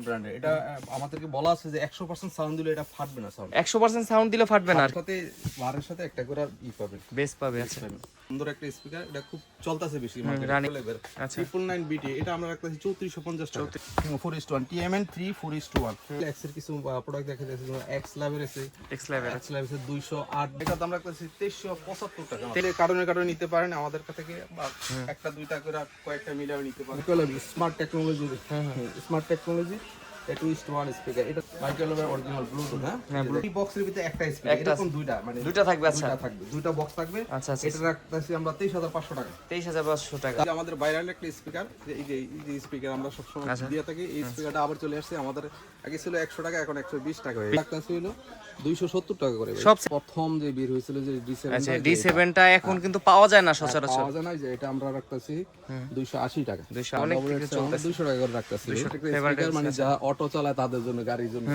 ব্র্যান্ডের। এটা আমাদেরকে বলা আছে যে 100% সাউন্ড দিলে এটা ফাটবে না, সাউন্ড 100% সাউন্ড দিলে ফাটবে না আর সাথে বারের সাথে একটা করে পাবেন, বেস পাবে। আচ্ছা সুন্দর একটা স্পিকার। এটা খুব চলতেছে বেশি মার্কেটে। রানিং। আচ্ছা 999 বিটি, এটা আমরা রাখতেছি 3450 টাকা। 4:1 TMN 3 4:1 এক্স এর কিছু প্রোডাক্ট দেখা যাচ্ছে, যেমন এক্স ল্যাবের আছে, এক্স লেভেল। এক্স ল্যাবের 208, এটা দাম রাখতেছি 2375 টাকা। তেলে কারণে নিতে পারেন আমাদের কাছ থেকে, বা একটা দুইটা করে কয়েকটা মিলাও নিতে পারেন। Smart technology, smart technology 2:1 speaker. এটা মাইক্রোওয়েভের অরিজিনাল ব্লুটুথ। হ্যাঁ ব্লুটুথ বক্সের ভিতরে একটা স্পিকার, এরকম দুইটা, মানে দুইটা থাকবে। আচ্ছা দুইটা থাকবে, দুইটা বক্স থাকবে। আচ্ছা আচ্ছা এটা রাখতেছি আমরা 23500 টাকা। 23500 টাকা। তাহলে আমাদের ভাইরাল একটা স্পিকার, এই যে স্পিকার আমরা সব সময় দিয়ে থাকি, এই স্পিকারটা আবার চলে আসছে আমাদের। আগে ছিল 100 টাকা, এখন 120 টাকা হয়ে গেছে। রাখতেছি হলো 270 টাকা করে। সবচেয়ে প্রথম যে বের হয়েছিল যে D7, আচ্ছা D7 টা এখন কিন্তু পাওয়া যায় না সচরাচর। পাওয়া যায় না, যে এটা আমরা রাখতেছি 280 টাকা। 200 অনেক কিছু চলতেছে। 200 টাকা করে রাখতেছি। স্পিকার মানে যা অটো চালায় তাদের জন্য, গাড়ির জন্য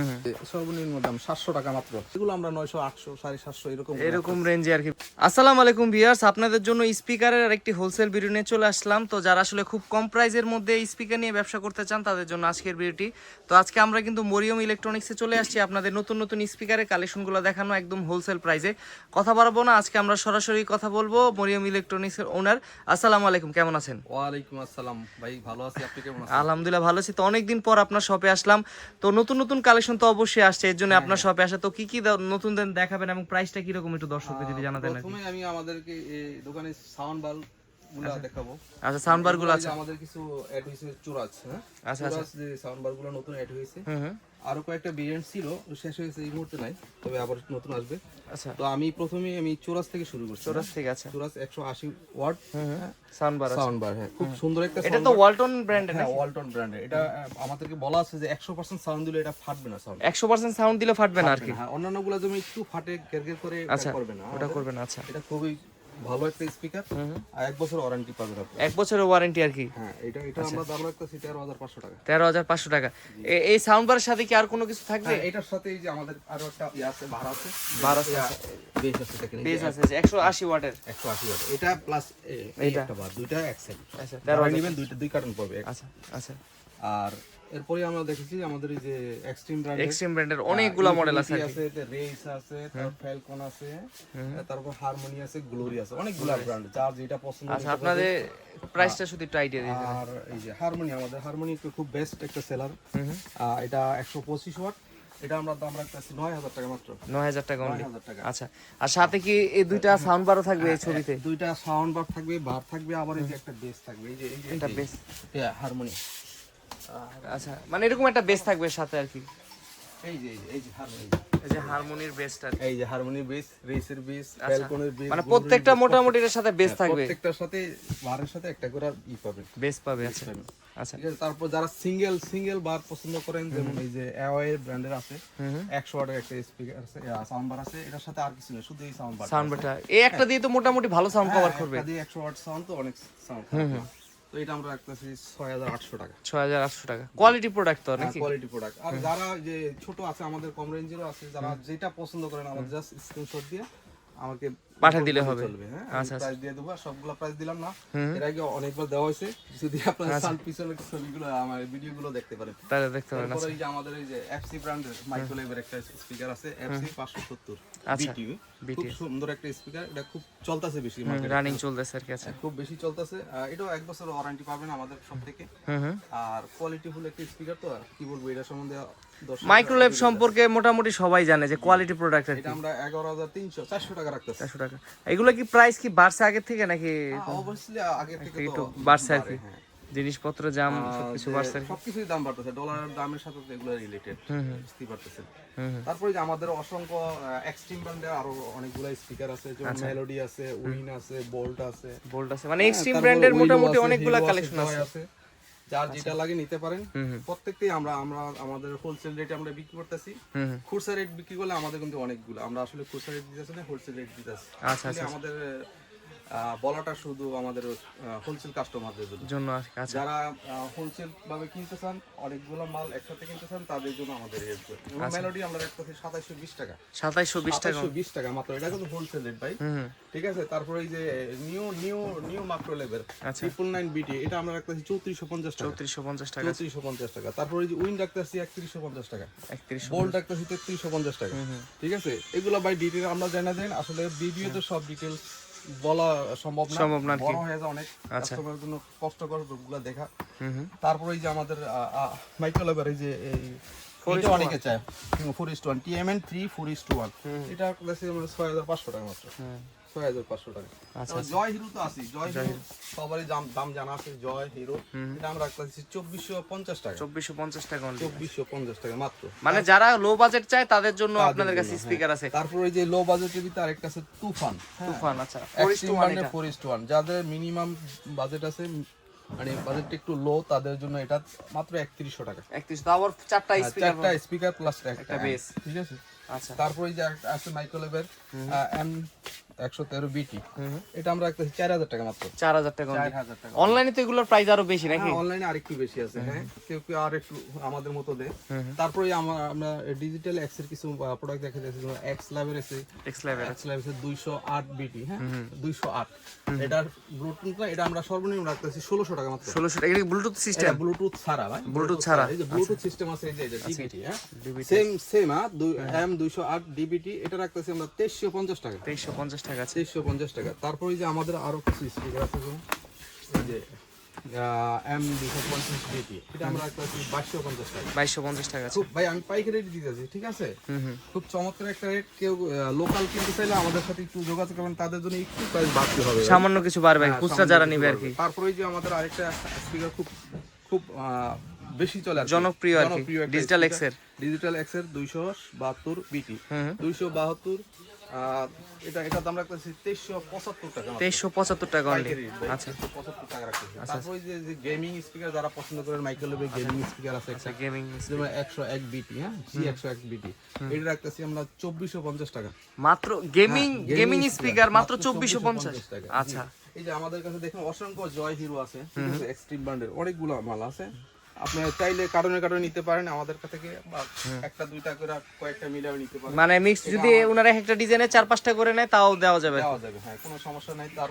সর্বনিম্ন দাম 700 টাকা মাত্র। এগুলো আমরা 900, 800, 750 এরকম রেঞ্জে আর কি। আসসালামু আলাইকুম ভিউয়ার্স, আপনাদের জন্য স্পিকারের আরেকটি হোলসেল ভিডিও নিয়ে চলে আসলাম। তো যারা আসলে খুব কম প্রাইজের মধ্যে স্পিকার নিয়ে ব্যবসা করতে চান তাদের জন্য আজকের ভিডিওটি। তো আজকে আমরা কিন্তু মরিয়ম ইলেকট্রনিক্সে চলে আসছি আপনাদের নতুন নতুন স্পিকারের কালেকশনগুলো দেখানো একদম হোলসেল প্রাইজে। কথা বাড়াবো না, আজকে আমরা সরাসরি কথা বলবো মরিয়ম ইলেকট্রনিক্সের ওনার। আসসালামু আলাইকুম, কেমন আছেন? ওয়ালাইকুম আসসালাম ভাই, ভালো আছি, আপনি কেমন আছেন? আলহামদুলিল্লাহ ভালো আছি। তো অনেকদিন পর আপনার শপে আসলাম, তো নতুন নতুন কালেকশন তো অবশ্যই আসছে, এর জন্য আপনার শপে আসা। তো কি কি নতুন দেখাবেন এবং প্রাইসটা কি রকম একটু দর্শকদের যদি জানাতেন। প্রথমে আমি আমাদেরকে এই দোকানে সাউন্ড বাল্ব গুলো দেখাবো। আচ্ছা সাউন্ড বার গুলো আছে আমাদের কিছু অ্যাড হয়েছে, চোরাস। হ্যাঁ আচ্ছা চোরাস যে সাউন্ড বার গুলো নতুন অ্যাড হয়েছে। হুম আরো কয়েকটা ভেরিয়েন্ট ছিল, শেষ হয়েছে, এই মুহূর্তে নাই, তবে আবার নতুন আসবে। আচ্ছা তো আমি প্রথমে চোরাস থেকে শুরু করছি। চোরাস থেকে। আচ্ছা চোরাস 180 ওয়াট সাউন্ড বার আছে। সাউন্ড বার, হ্যাঁ খুব সুন্দর একটা এটা তো ওয়ালটন ব্র্যান্ডের। হ্যাঁ ওয়ালটন ব্র্যান্ডের। এটা আমাদেরকে বলা আছে যে 100% সাউন্ড দিলে এটা ফাটবে না, সাউন্ড 100% সাউন্ড দিলে ফাটবে না আর কি। হ্যাঁ অন্যান্যগুলো যেমন একটু ফাটে গেরগের করে, আচ্ছা করবে না, ওটা করবে না। আচ্ছা এটা খুবই ভালো একটা স্পিকার, আর 1 বছর ওয়ারেন্টি পাবেন আপনি। 1 বছরের ওয়ারেন্টি আর কি। হ্যাঁ এটা আমরা দাম রাখতেছি 13500 টাকা। 13500 টাকা। এই সাউন্ড বারের সাথে কি আর কোনো কিছু থাকবে? হ্যাঁ এটার সাথে এই যে আমাদের আরো একটা আছে, ভাড়া আছে, বেস আছে, দেখেন বেস আছে 180 ওয়াটের। 180 ওয়াট। এটা প্লাস এইটা একটা বার, দুইটা এক্সেল। আচ্ছা 13 নেবেন, দুই কার্টন পড়বে। আচ্ছা আচ্ছা আর এরপরে আমরা দেখেছি আমাদের এই যে এক্সট্রিম ব্র্যান্ডের, এক্সট্রিম ব্র্যান্ডের অনেকগুলো মডেল আছে আর কি। রেস আছে, তারপর ফ্যালকন আছে, তারপর হারমোনি আছে, গ্লোরি আছে, অনেকগুলো ব্র্যান্ড, যার যেটা পছন্দ। আচ্ছা আপনাদের প্রাইসটা শুধু একটু আইডিয়া দিন। আর এই যে হারমোনি, আমাদের হারমোনি খুব বেস্ট একটা সেলার। এটা 125 ওয়াট, এটা আমরা দাম রাখতেছি 9000 টাকা মাত্র। 9000 টাকা অনলি। 9000 টাকা। আচ্ছা আর সাথে কি এই দুইটা সাউন্ড বারও থাকবে এই ছবিতে? দুইটা সাউন্ড বার থাকবে, বার থাকবে, আবার এই যে একটা বেস থাকবে, এই যে এটা বেস। হ্যাঁ হারমোনি। আচ্ছা মানে এরকম একটা বেস থাকবে সাথে আর কি। এই যে হারমোনি, এই যে হারমোনির বেসটা, এই যে হারমোনির বেস, রেসের বেস, ফ্যালকনের বেস, মানে প্রত্যেকটা মোটামুটি এর সাথে বেস থাকবে। প্রত্যেকটার সাথে বারের সাথে একটা করে পাবেন, বেস পাবে। আচ্ছা আচ্ছা ঠিক আছে। তারপর যারা সিঙ্গেল বার পছন্দ করেন, যেমন এই যে অ্যাওয়ে ব্র্যান্ডের আছে, 100 ওয়াটের একটা স্পিকার আছে, সাউন্ড বার আছে, এটার সাথে আর কিছু নেই, শুধু এই সাউন্ড বার। সাউন্ড বারটা এই একটা দিয়ে তো মোটামুটি ভালো সাউন্ড কভার করবে। এটা দিয়ে 100 ওয়াট সাউন্ড, তো অনেক সাউন্ড। তো এটা আমরা রাখতেছি 6800 টাকা। 6800 টাকা। কোয়ালিটি প্রোডাক্ট তো নাকি? Quality product. আর যারা যে ছোট আছে, আমাদের কম রেঞ্জেরও আছে, যারা যেটা পছন্দ করেন আমাদের জাস্ট স্ক্রিনশট দিয়ে আমাকে পাঠিয়ে দিলে হবে। চলবে। হ্যাঁ আচ্ছা প্রাইস দিয়ে দেব, সবগুলা প্রাইস দিলাম না, এর আগে অনেকবার দেওয়া হয়েছে, যদি আপনারা চান পিছনের ছবিগুলো, আমার ভিডিওগুলো দেখতে পারেন, তাহলে দেখতে পারেন। তারপরে এই যে আমাদের এই যে এফসি ব্র্যান্ডের মাইক্রোওয়েভের একটা স্পিকার আছে, এফসি 570 বিটিউ, খুব সুন্দর একটা স্পিকার। এটা খুব চলতেছে বেশি মার্কেটে, রানিং চলতেছে আর কি। আচ্ছা খুব বেশি চলতেছে। এটাও 1 বছর ওয়ারেন্টি পাবেন আমাদের সব থেকে। আর কোয়ালিটি ফুল একটা স্পিকার, তো কি বলবো এটা সম্বন্ধে। মাইক্রোওয়েভ সম্পর্কে মোটামুটি সবাই জানে যে কোয়ালিটি প্রোডাক্ট আর কি। এটা আমরা 11300 টাকা রাখতেছি। 400 টাকা। এগুলো কি প্রাইস কি বাড়ছে আগে থেকে নাকি? অবশ্যই আগে থেকে একটু তো বাড়ছে আর কি, জিনিসপত্র দাম সবকিছু বাড়ছে। সবকিছুই দাম বাড়তেছে, ডলারের দামের সাথে তো এগুলো রিলেটেড, বুঝতেই পারতেছেন। তারপরে যে আমাদের অসংখ্য এক্সট্রিম ব্র্যান্ডের আরো অনেকগুলো স্পিকার আছে, যেমন মেলোডি আছে, উইন আছে, বোল্ট আছে, মানে এক্সট্রিম ব্র্যান্ডের মোটামুটি অনেকগুলো কালেকশন আছে। যার যেটা লাগে নিতে পারেন। প্রত্যেকটাই আমরা আমাদের হোলসেল রেটে আমরা বিক্রি করতেছি। খুচরা রেট বিক্রি করলে আমাদের কিন্তু অনেকগুলো, আমরা আসলে খুচরা রেট দিতেছি না, হোলসেল রেট দিতেছি। আচ্ছা আমাদের বলাটা শুধু আমাদের হোলসেল কাস্টমারদের জন্য। জন্য আর কি। আচ্ছা যারা হোলসেল ভাবে কিনতে চান, অনেকগুলো মাল একসাথে কিনতে চান, তাদের জন্য আমাদের রেট। মেলোডি আমরা রাখতেছি 2720 টাকা। 2720 টাকা 2720 টাকা মাত্র, এটা কিন্তু হোলসেল রেট ভাই। ঠিক আছে। তারপরে এই যে নিউ মাইক্রো লেভেল 999 বিটি, এটা আমরা রাখতেছি 3450 টাকা। 3450 টাকা 3450 টাকা। তারপরে এই যে উইন রাখতেছি 3150 টাকা। 31 বোল্ট রাখতেছি 3350 টাকা। ঠিক আছে। এগুলো ভাই ডিটেইল আমরা জানা দেন, আসলে ভিডিওতে সব ডিটেইলস বলা সম্ভব না, বড় হয়ে যায় অনেক, কাস্টমারের জন্য কষ্টকর ওগুলো দেখা। তারপরে এই যে আমাদের মাইক্রো লেভেল, এই যে এই এটা অনেকে চায় 4:1 TMN 3 4:1, এটা ক্লাসে আমরা 6500 টাকা মাত্র। 6500 টাকা। আচ্ছা জয় হিরো তো আছে, জয় হিরো সবারই দাম জানা আছে। জয় হিরো এটা আমরা রাখতেছি 2450 টাকা। 2450 টাকা only। 2450 টাকা মাত্র। মানে যারা লো বাজেট চায় তাদের জন্য আপনাদের কাছে স্পিকার আছে। তারপর এই যে লো বাজেটের ভিতরে আরেকটা আছে তুফান। তুফান, আচ্ছা 4:1, যাদের মিনিমাম বাজেট আছে, মানে বাজেটটা একটু লো, তাদের জন্য এটা মাত্র 3100 টাকা। 31, তারপর চারটা স্পিকার, চারটা স্পিকার প্লাস একটা বেস। ঠিক আছে। আচ্ছা তারপরে এই যে আছে মাইক্রোলেভের M113 BT, এটা আমরা একটা 4000 টাকা মাত্র। 4000 টাকা only। 4000 টাকা। অনলাইনে তো এগুলোর প্রাইস আরো বেশি নাকি? অনলাইনে আরেকটু বেশি আছে। হ্যাঁ, কেউ কেউ আর একটু আমাদের মতো দেয়। তারপরে আমরা ডিজিটাল এক্স এর কিছু প্রোডাক্ট দেখা যাচ্ছে, যেমন এক্স ল্যাবের আছে, এক্স লেভেল 208 BT। হ্যাঁ, 208। এটার ব্লুটুথটা, এটা আমরা সর্বনিম্ন রাখতেছি 1600 টাকা মাত্র। 1600 টাকা। এটা ব্লুটুথ সিস্টেম? এটা ব্লুটুথ ছাড়া ভাই, ব্লুটুথ ছাড়া। এই যে ব্লুটুথ সিস্টেম আছে, এই যে এটা DBT। হ্যাঁ, সেম M208 DBT, এটা রাখতেছি আমরা 2350 টাকা। 2350 টাকা আছে। 2350 টাকা। তারপরে এই যে আমাদের আরো কিছু স্পিকার আছে, যেমন এই যে M250 BT, এটা আমরা রাখতেছি 2250 টাকা। 2250 টাকা আছে। খুব ভাই, আমি পাইকারি রেট দিতেছি, ঠিক আছে। খুব চমৎকার একটা রেট। কেউ লোকাল কিনতে চাইলে আমাদের সাথে একটু যোগাযোগ করবেন, তাদের জন্য একটু প্রাইস বাড়তে হবে, সামান্য কিছু বাড়বে খুচরা যারা নিবে আর কি। তারপরে এই যে আমাদের আরেকটা স্পিকার খুব খুব বেশি চলে আর কি, জনপ্রিয় আর কি, একটা ডিজিটাল speaker, এক্স এর। ডিজিটাল এক্স এর 272 BT। 272, এটা দাম রাখতেছি 2375 টাকা। 2375 টাকা only। পাইকারি ভাই, আচ্ছা 2375 টাকা রাখতেছি। তারপরে যে গেমিং স্পিকার যারা পছন্দ করেন, মাইক্রোলেভের গেমিং স্পিকার আছে একটা, গেমিং যেমন 101 BT। হ্যাঁ, G101 BT, এটা রাখতেছি আমরা 2450 টাকা মাত্র। গেমিং স্পিকার মাত্র 2450 টাকা। আচ্ছা। এই যে আমাদের কাছে দেখুন অসংখ্য জয় হিরো আছে, ঠিক আছে, এক্সট্রিম ব্র্যান্ডের অনেকগুলো মাল আছে। আপনারা চাইলে কার্টনে নিতে পারেন আমাদের কাছ থেকে, বা একটা দুইটা করে কয়েকটা মিলাও নিতে পারেন। মানে মিক্স যদি ওনারা একটা ডিজাইনে 4-5টা করে নেয় তাও দেওয়া যাবে। হ্যাঁ, কোনো সমস্যা নাই। তার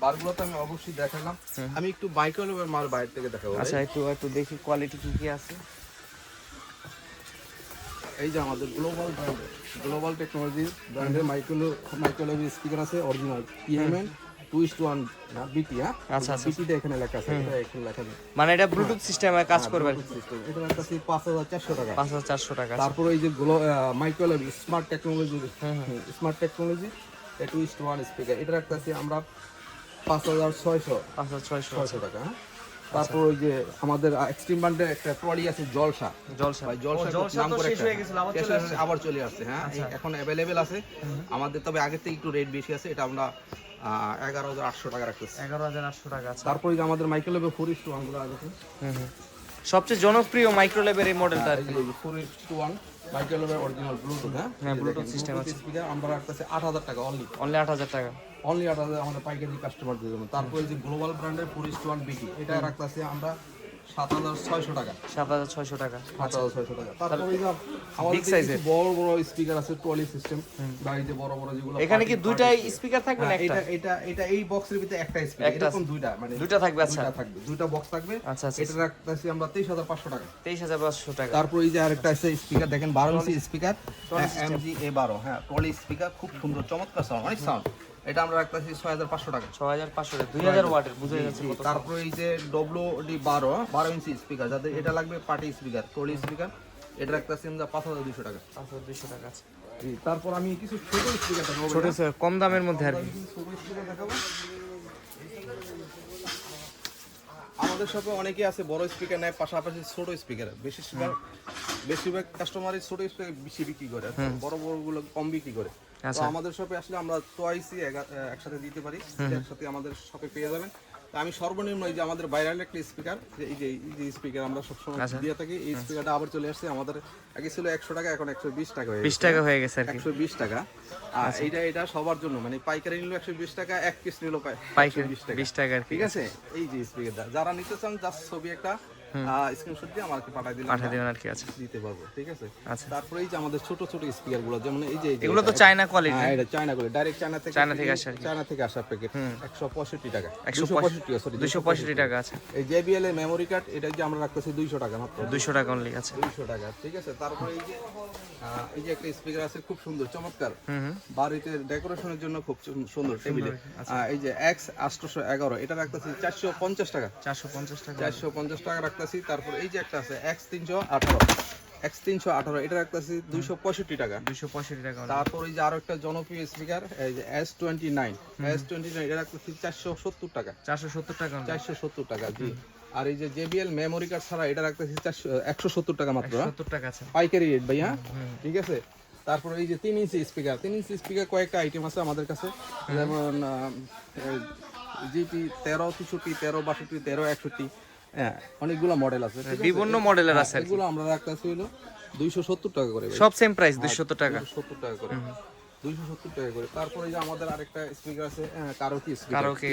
বারগুলো তো আমি অবশ্যই দেখালাম। আমি একটু মাইক্রোলেভের মাল বাইরে থেকে দেখাবো। আচ্ছা, একটু দেখি কোয়ালিটি কি আছে। এই যে আমাদের গ্লোবাল টেকনোলজি ব্র্যান্ডের মাইক্রোলেভ স্পিকার আছে, অরিজিনাল TMN 2:1 BT। হ্যাঁ, আচ্ছা BT-টা এখানে লেখা আছে, এটা এখানে লেখা নেই। মানে এটা ব্লুটুথ সিস্টেমে কাজ করবে। এটা রাখতেছি 5400 টাকা। 5400 টাকা। তারপরে এই যে মাইক্রোলেভ smart technology, smart technology 2:1 speaker, এটা রাখতেছি আমরা 5600 টাকা। হ্যাঁ, তারপর ওই যে আমাদের এক্সট্রিম ব্র্যান্ডের একটা ট্রলি আছে, জলসা। ভাই জলসা নাম করে আবার চলে আসছে। হ্যাঁ, এখন অ্যাভেলেবেল আছে আমাদের, তবে আগের থেকে একটু রেট বেশি আছে। এটা আমরা 11800 টাকা রাখতেছি। 11800 টাকা আছে। তারপর এই যে আমাদের মাইক্রোলেভ 4:1 গুলো আছে, সবচেয়ে জনপ্রিয় মাইক্রোলেভের এই মডেলটা আর কি। 4:1 মাইক্রোলেভের অরিজিনাল ব্লুটুথ। হ্যাঁ, ব্লুটুথ সিস্টেম আছে। স্পিকার আমরা রাখতেছি 8000 টাকা অনলি। 8000 টাকা। অনলি 8000 আমাদের পাইকারি কাস্টমারদের জন্য। তারপরে যে গ্লোবাল ব্র্যান্ডের 4:1 BT, এটা রাখতেছি আমরা 7600 টাকা। 7600 টাকা। 7600 টাকা। তারপরে এই যে আমাদের কিছু বড় বড় স্পিকার আছে, ট্রলি সিস্টেম, বা এই যে বড় বড় যেগুলো। এখানে কি দুইটাই স্পিকার থাকবে না একটা? এটা এই বক্সের ভিতরে একটা স্পিকার, এরকম দুইটা, মানে দুইটা থাকবে। আচ্ছা, দুইটা বক্স থাকবে। আচ্ছা, এটা রাখতেছি আমরা 23500 টাকা। 23500 টাকা। তারপর এই যে আরেকটা আছে স্পিকার, দেখেন 12 ইঞ্চি স্পিকার, MG A12। হ্যাঁ, ট্রলি স্পিকার, খুব সুন্দর চমৎকার সাউন্ড, অনেক সাউন্ড। এটা আমরা রাখতেছি 6500 টাকা। 6500 2000 ওয়াটের, বুঝা যাচ্ছে কত। তারপর এই যে WD12 ইঞ্চি স্পিকার, যাদের এটা লাগবে পার্টি স্পিকার, ট্রলি স্পিকার, এটা রাখতেছি আমরা 5200 টাকা। 5200 টাকা আছে। তারপর আমি কিছু ছোট স্পিকার দেখাবো, ছোট কম দামের মধ্যে আর কি। ছোট স্পিকার দেখাবো। আমাদের শপে অনেকে আছে বড় স্পিকার নেয়, পাশাপাশি ছোট স্পিকার। বেশিরভাগ কাস্টমারই ছোট স্পিকার বেশি বিক্রি করে, বড় বড়গুলো কম বিক্রি করে। তো আমাদের শপে আসলে আমরা টোয়াইসই একসাথে দিতে পারি, একসাথে আমাদের শপে পেয়ে যাবেন। তো আমি সর্বনিম্ন এই যে আমাদের ভাইরাল একটা স্পিকার, এই যে স্পিকার আমরা সবসময় দিয়ে থাকি, এই স্পিকারটা আবার চলে আসছে আমাদের। আগে ছিল 100 টাকা, এখন 120 টাকা হয়ে 20 টাকা হয়ে গেছে আর কি। 120 টাকা। আর এটা সবার জন্য, মানে পাইকারি নিলো 120 টাকা, এক পিস নিলো পাইকারি 120 টাকা আর কি। ঠিক আছে। এই যে স্পিকারটা যারা নিতে চান, জাস্ট ছবি একটা স্ক্রিনশট দিয়ে আমাকে পাঠিয়ে দিবেন আর কি। আচ্ছা, দিতে পারবো, ঠিক আছে। আচ্ছা, তারপরে এই যে আমাদের ছোট ছোট স্পিকার গুলো, যেমন এই যে এগুলো তো চায়না কোয়ালিটি। হ্যাঁ, এটা চায়না গুলো, ডাইরেক্ট চায়না থেকে আসে আর কি। চায়না থেকে আসা প্যাকেট, 165 টাকা, 265 টাকা। আচ্ছা, এই JBL এর মেমোরি কার্ড, এটা যে আমরা রাখতেছি 200 টাকা মাত্র, 200 টাকা অনলি। আচ্ছা, 200 টাকা, ঠিক আছে। তারপরে এই যে একটা স্পিকার আছে খুব সুন্দর চমৎকার, বাড়িতে ডেকোরেশনের জন্য খুব সুন্দর টেবিলে। এই যে X811, এটা রাখতেছি 450 টাকা, 450 টাকা রাখতেছি। তারপর এই যে একটা আছে X318, এটা রাখতেছি 265 টাকা, 265 টাকা। তারপর এই যে আরো একটা জনপ্রিয় স্পিকার, এই যে S29, এটা রাখতেছি 470 টাকা, 470 টাকা, 470 টাকা, জি। আর এই যে JBL মেমোরি কার্ড ছাড়া এটা রাখতেছি 170 টাকা মাত্র, 70 টাকা। আছে পাইকারি রেট ভাইয়া, ঠিক আছে। তারপর এই যে 3 ইঞ্চি স্পিকার, কয়েকটা আইটেম আছে আমাদের কাছে, যেমন GP 13, 63, 13, 62, 13, 61, হ্যাঁ, অনেকগুলো মডেল আছে, বিভিন্ন মডেলের আছে। এগুলো আমরা রাখতেছি হলো 270 টাকা করে, সব সেম প্রাইস, 270 টাকা, 270 টাকা করে, 270 টাকা করে। তারপরে যে আমাদের আরেকটা স্পিকার আছে, কারোকি স্পিকার, কারোকি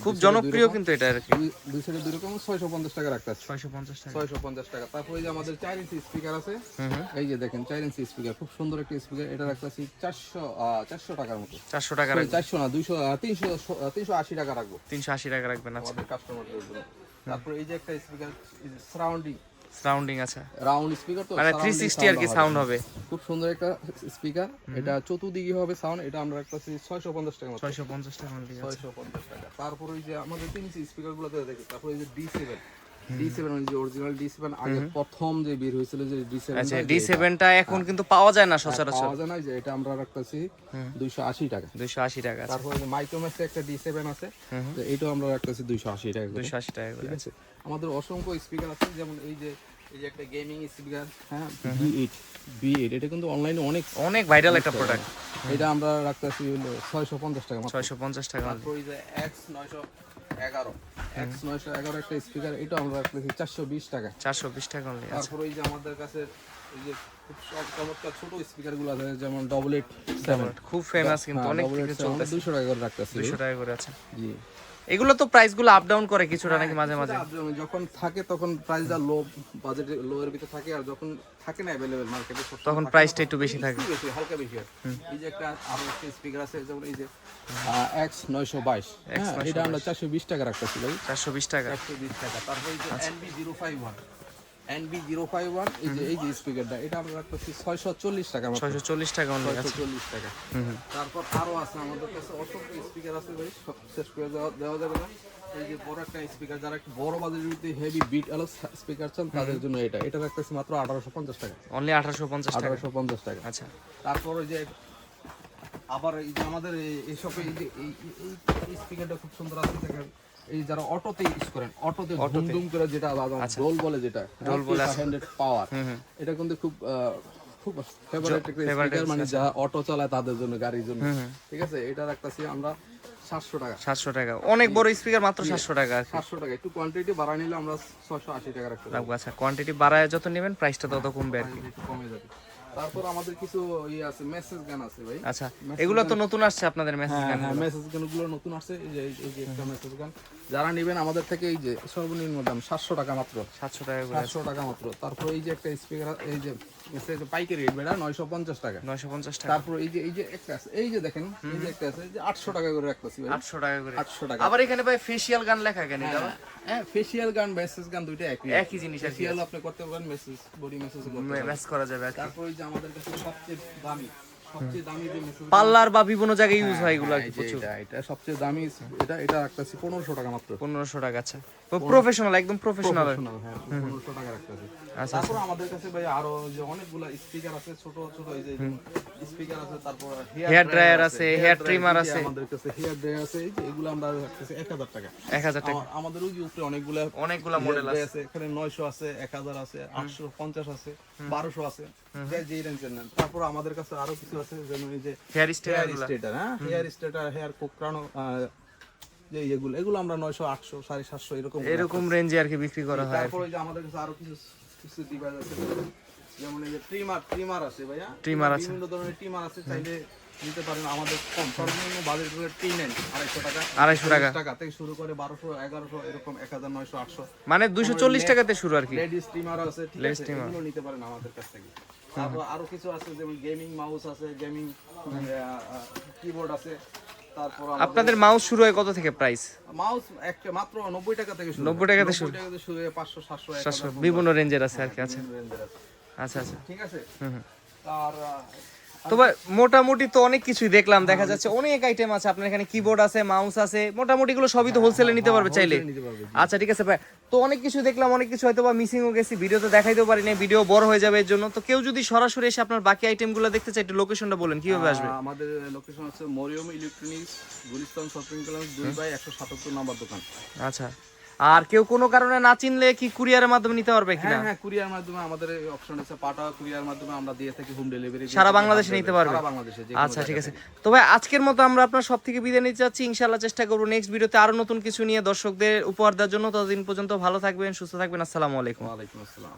খুব জনপ্রিয় কিন্তু এটা আর কি। দুই সাইডে দুই রকম, 650 টাকা রাখতেছি, 650 টাকা। তারপরে এই যে আমাদের 4 ইঞ্চি স্পিকার আছে, এই যে দেখেন 4 ইঞ্চি স্পিকার, খুব সুন্দর একটা স্পিকার, এটা রাখতেছি 400 টাকার মতো, 400 টাকা, 400 না 200, 380 টাকা রাখবো, 380 টাকা রাখবেন। আচ্ছা, আমাদের কাস্টমারদের জন্য। তারপরে এই যে একটা স্পিকার সারাউন্ডিং আছে, রাউন্ড স্পিকার, তো মানে 360 আর কি সাউন্ড হবে, খুব সুন্দর একটা স্পিকার, এটা চতুর্দিকে হবে সাউন্ড, এটা আমরা রাখতেছি 650 টাকা মাত্র, 650 টাকা অনলি। 650 টাকা। তারপর ওই যে আমাদের 3 ইঞ্চি স্পিকার গুলো দেখি, তারপর এই যে D7 মানে যে অরিজিনাল D7, আগে প্রথম যে বের হয়েছিল যে D7, আচ্ছা, D7 টা এখন কিন্তু পাওয়া যায় না সচরাচর, পাওয়া যায় না, যে এটা আমরা রাখতেছি 280 টাকা, 280 টাকা। তারপর যে মাইক্রোম্যাক্সে একটা D7 আছে, তো এটাও আমরা রাখতেছি 280 টাকা, 280 টাকা করে। ঠিক আছে। আমাদের অসংখ্য স্পিকার আছে, যেমন এই যে একটা গেমিং স্পিকার, হ্যাঁ, B8, এটা কিন্তু অনলাইনে অনেক ভাইরাল একটা প্রোডাক্ট, এটা আমরা রাখতেছি হলো 650 টাকা মাত্র, 650 টাকা। তারপর এই যে X911 একটা স্পিকার, এটা আমরা রাখতেছি 420 টাকা, 420 টাকা অনলি। তারপর এই যে আমাদের কাছে এই যে খুব চমৎকার ছোট স্পিকার গুলো আছে, যেমন 887, খুব ফেমাস কিন্তু অনেক কিছু চলতেছে, 200 টাকা করে রাখতেছি, 200 টাকা করে। আছে, জি। এগুলো তো প্রাইস গুলো আপ ডাউন করে কিছুটা নাকি মাঝে মাঝে, যখন থাকে তখন প্রাইসটা লো, বাজেটে লো এর ভিতরে থাকে, আর যখন থাকে না अवेलेबल মার্কেটে তখন প্রাইসটা একটু বেশি থাকে, হালকা বেশি হয়। এই যে একটা আরো একটা স্পিকার আছে, যেমন এই যে X922, এটা আমরা 420 টাকা রাখতেছি ভাই, 420 টাকা, 420 টাকা। তারপর এই যে NB051, এই যে স্পিকারটা, এটা আমরা রাখতেছি 640 টাকা, 640 টাকা অনলি। 640 টাকা। তারপর আরো আছে আমাদের কাছে অসংখ্য স্পিকার আছে ভাই, সব শেষ করে দেওয়া যাবে না। এই যে বড় একটা স্পিকার, যারা একটু বড় বাজেটের ভিতরে হেভি বিট আলো স্পিকার চান, তাদের জন্য এটা রাখতেছি মাত্র 1850 টাকা, অনলি 1850 টাকা, 1850 টাকা। আচ্ছা, তারপর ওই যে আবার এই যে আমাদের এইসব এই যে এই স্পিকারটা খুব সুন্দর আছে, দেখেন, এই যারা অটোতে ইউজ করেন, অটোতে ধুম করে যেটা ডোল বলে, যেটা ডোল বলে 100 পাওয়ার, এটা কিন্তু খুব ফেভারিট একটা স্পিকার, মানে যারা অটো চালায় তাদের জন্য, গাড়ির জন্য, ঠিক আছে। এটা রাখতেছি আমরা 700 টাকা, 700 টাকা, অনেক বড় স্পিকার, মাত্র 700 টাকা আর কি। 700 টাকা, একটু কোয়ান্টিটি বাড়ায় নিলে আমরা 680 টাকা রাখতে পারবো। আচ্ছা, কোয়ান্টিটি বাড়ায় যত নেবেন প্রাইসটা তত কমবে আর কি, একটু কমে যাবে। তারপর আমাদের কিছু আছে, মেসেজ গান আছে ভাই। আচ্ছা, এগুলো তো নতুন আসছে আপনাদের মেসেজ গান, হ্যাঁ, মেসেজ গানগুলো নতুন আসছে, এই যে একটা মেসেজ গান, যারা নেবেন আমাদের থেকে, এই যে সর্বনিম্ন দাম 700 টাকা মাত্র, 700 টাকা করে, 700 টাকা মাত্র। তারপর এই যে একটা স্পিকার, এই যে পাইকারি রেট বেড়া 950 টাকা, 950 টাকা। তারপর এই যে একটা আছে, এই যে দেখেন, এই যে একটা আছে, যে 800 টাকা করে রাখতেছি ভাই, 800 টাকা করে, 800 টাকা। আবার এখানে ভাই ফেশিয়াল গান লেখা কেন এটা? হ্যাঁ, ফেশিয়াল গান, মেসেজ গান দুইটা একই জিনিস আর কি, ফেশিয়াল আপনি করতে পারেন, মেসেজ বডি মেসেজ করতে পারেন, ম্যাচ করা যাবে আর কি। তারপর এই যে আমাদের কাছে সবচেয়ে দামি যে মেসেজ পার্লার বা বিভিন্ন জায়গায় ইউজ হয় এগুলো আর কি, প্রচুর। এটা সবচেয়ে দামি, এটা রাখতেছি 1500 টাকা মাত্র, 1500 টাকা। আচ্ছা, প্রফেশনাল, একদম প্রফেশনাল, হ্যাঁ, 1500 টাকা রাখতেছি। আচ্ছা, তারপর আমাদের কাছে ভাই আরো যে অনেকগুলা স্পিকার আছে, ছোট ছোট এই যে স্পিকার আছে, তারপর হেয়ার ড্রায়ার আছে, হেয়ার ট্রিমার আছে, আমাদের কাছে হেয়ার ড্রায়ার আছে, এই যে এগুলো আমরা রাখতেছি 1000 টাকা, 1000 টাকা। আমাদের ওই যে উপরে অনেকগুলা মডেল আছে, এখানে 900 আছে, 1000 আছে, 850 আছে, 1200 আছে, যে রেঞ্জের নেন। তারপর আমাদের কাছে আরো কিছু আছে, যেমন এই যে হেয়ার স্ট্রেটার, হ্যাঁ, হেয়ার স্ট্রেটার, হেয়ার কোকরানো, যে এগুলো এগুলো আমরা 900 800 750 এরকম এরকম রেঞ্জে আর কি বিক্রি করা হয় আর কি। তারপর ওই যে আমাদের কাছে আরো কিছু কিছু ডিভাইস আছে, যেমন এই যে ট্রিমার আছে ভাইয়া, Trimmer আছে। বিভিন্ন ধরনের ট্রিমার আছে, চাইলে নিতে পারেন আমাদের কম সর্বনিম্ন বাজেট হলো 250 টাকা 250 টাকা থেকে শুরু করে 1200 1100 এরকম 1900 800 মানে 240 টাকাতে শুরু আর কি। লেডিস ট্রিমার আছে, ঠিক আছে, এগুলো নিতে পারেন আমাদের কাছ থেকে। তারপর আরো কিছু আছে, যেমন গেমিং মাউস আছে, গেমিং কিবোর্ড আছে। তারপর আপনাদের মাউস শুরু হয় কত থেকে প্রাইস? মাউস একটা মাত্র 90 টাকা থেকে শুরু, 90 টাকা থেকে শুরু, 90 টাকা থেকে শুরু হয়ে 500 700 700 বিভিন্ন রেঞ্জের আছে আর কি। আচ্ছা রেঞ্জের আছে, আচ্ছা আচ্ছা। ঠিক আছে। হুম হুম। আর তো ভাই মোটামুটি তো অনেক কিছুই দেখলাম, দেখা যাচ্ছে অনেক আইটেম আছে আপনার এখানে, কিবোর্ড আছে, মাউস আছে, মোটামুটি এগুলো সবই তো হোলসেলে নিতে পারবে চাইলে। নিতে পারবে। আচ্ছা ঠিক আছে ভাই, তো অনেক কিছু দেখলাম, অনেক কিছু হয়তো বা মিসিংও গেছি, ভিডিওতে দেখাইতেও পারি না, ভিডিও বড় হয়ে যাবে এর জন্য। তো কেউ যদি সরাসরি এসে আপনার বাকি আইটেমগুলো দেখতে চায়, একটু লোকেশনটা বলেন কিভাবে আসবে? আমাদের লোকেশন হচ্ছে Maryam electronics, Gulistan shopping complex 2/177 নম্বর দোকান। আচ্ছা, আর কেউ কোনো কারণে না চিনলে কি কুরিয়ারের মাধ্যমে নিতে পারবে কিনা? হ্যাঁ, কুরিয়ার মাধ্যমে আমাদের অপশন আছে, পাটা কুরিয়ার মাধ্যমে আমরা দিয়ে থাকি, হোম ডেলিভারি সারা বাংলাদেশে নিতে পারবে? সারা বাংলাদেশে। আচ্ছা ঠিক আছে। তো ভাই আজকের মতো আমরা আপনার সব থেকে বিদায় নিতে চাচ্ছি, ইনশাআল্লাহ চেষ্টা করবো নেক্সট ভিডিওতে আরো নতুন কিছু নিয়ে দর্শকদের উপহার দেওয়ার জন্য। ততদিন পর্যন্ত ভালো থাকবেন, সুস্থ থাকবেন, আসসালামু আলাইকুম। ওয়ালাইকুম আসসালাম।